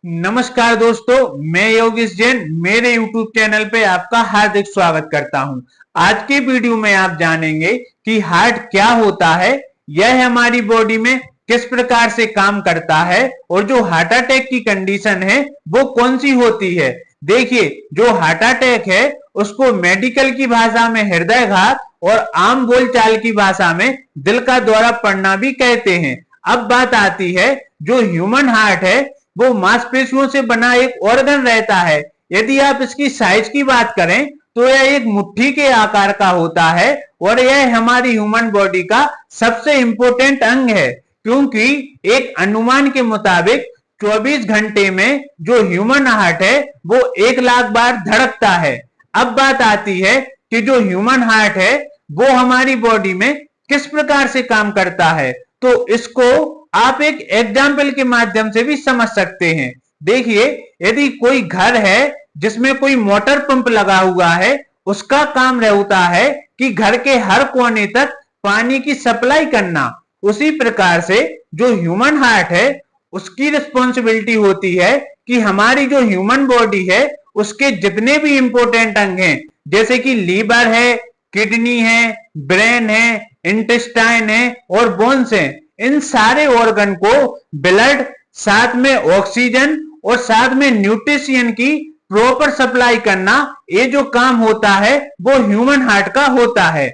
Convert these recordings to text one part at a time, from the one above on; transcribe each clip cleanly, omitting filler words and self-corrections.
नमस्कार दोस्तों, मैं योगेश जैन मेरे YouTube चैनल पे आपका हार्दिक स्वागत करता हूं। आज के वीडियो में आप जानेंगे कि हार्ट क्या होता है, यह हमारी बॉडी में किस प्रकार से काम करता है और जो हार्ट अटैक की कंडीशन है वो कौन सी होती है। देखिए, जो हार्ट अटैक है उसको मेडिकल की भाषा में हृदयघात और आम बोलचाल की भाषा में दिल का दौरा पड़ना भी कहते हैं। अब बात आती है, जो ह्यूमन हार्ट है वो मांसपेशियों से बना एक ऑर्गन रहता है। यदि आप इसकी साइज की बात करें तो यह एक मुट्ठी के आकार का होता है और यह हमारी ह्यूमन बॉडी का सबसे इंपॉर्टेंट अंग है, क्योंकि एक अनुमान के मुताबिक 24 घंटे में जो ह्यूमन हार्ट है वो 1 लाख बार धड़कता है। अब बात आती है कि जो ह्यूमन हार्ट है वो हमारी बॉडी में किस प्रकार से काम करता है, तो इसको आप एक एग्जाम्पल के माध्यम से भी समझ सकते हैं। देखिए, यदि कोई घर है जिसमें कोई मोटर पंप लगा हुआ है, उसका काम रहता है कि घर के हर कोने तक पानी की सप्लाई करना। उसी प्रकार से जो ह्यूमन हार्ट है उसकी रिस्पॉन्सिबिलिटी होती है कि हमारी जो ह्यूमन बॉडी है उसके जितने भी इंपॉर्टेंट अंग हैं, जैसे कि लीवर है, किडनी है, ब्रेन है, इंटेस्टाइन है और बोन्स है, इन सारे ऑर्गन को ब्लड, साथ में ऑक्सीजन और साथ में न्यूट्रिशन की प्रॉपर सप्लाई करना, ये जो काम होता है वो ह्यूमन हार्ट का होता है।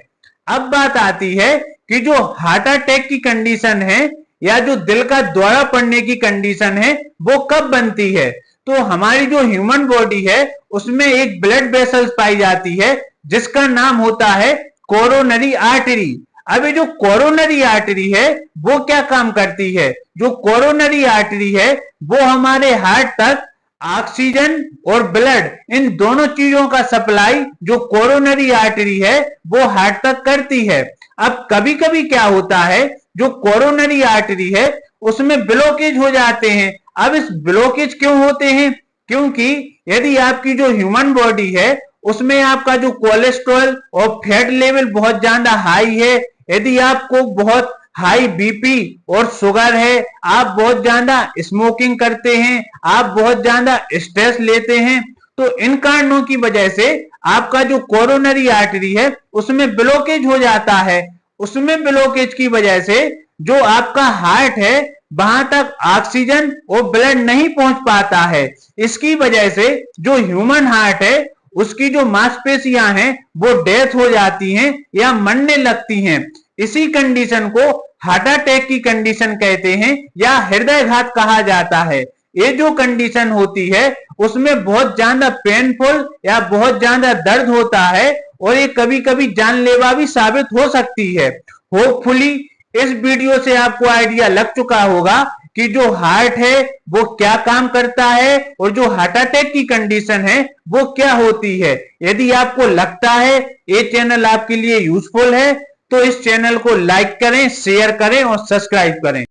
अब बात आती है कि जो हार्ट अटैक की कंडीशन है या जो दिल का दौरा पड़ने की कंडीशन है वो कब बनती है, तो हमारी जो ह्यूमन बॉडी है उसमें एक ब्लड वेसल्स पाई जाती है जिसका नाम होता है कोरोनरी आर्टरी। अब ये जो कोरोनरी आर्टरी है वो क्या काम करती है, जो कोरोनरी आर्टरी है वो हमारे हार्ट तक ऑक्सीजन और ब्लड, इन दोनों चीजों का सप्लाई जो कोरोनरी आर्टरी है वो हार्ट तक करती है। अब कभी कभी क्या होता है, जो कोरोनरी आर्टरी है उसमें ब्लॉकेज हो जाते हैं। अब इस ब्लॉकेज क्यों होते हैं, क्योंकि यदि आपकी जो ह्यूमन बॉडी है उसमें आपका जो कोलेस्ट्रॉल और फैट लेवल बहुत ज्यादा हाई है, यदि आपको बहुत हाई बीपी और शुगर है, आप बहुत ज्यादा स्मोकिंग करते हैं, आप बहुत ज्यादा स्ट्रेस लेते हैं, तो इन कारणों की वजह से आपका जो कोरोनरी आर्टरी है उसमें ब्लॉकेज हो जाता है। उसमें ब्लॉकेज की वजह से जो आपका हार्ट है वहां तक ऑक्सीजन और ब्लड नहीं पहुंच पाता है। इसकी वजह से जो ह्यूमन हार्ट है उसकी जो मांसपेशियां हैं वो डेथ हो जाती हैं या मरने लगती हैं। इसी कंडीशन को हार्ट अटैक की कंडीशन कहते हैं या हृदयघात कहा जाता है। ये जो कंडीशन होती है उसमें बहुत ज्यादा पेनफुल या बहुत ज्यादा दर्द होता है और ये कभी कभी जानलेवा भी साबित हो सकती है। होपफुली इस वीडियो से आपको आइडिया लग चुका होगा कि जो हार्ट है वो क्या काम करता है और जो हार्ट अटैक की कंडीशन है वो क्या होती है। यदि आपको लगता है ये चैनल आपके लिए यूजफुल है तो इस चैनल को लाइक करें, शेयर करें और सब्सक्राइब करें।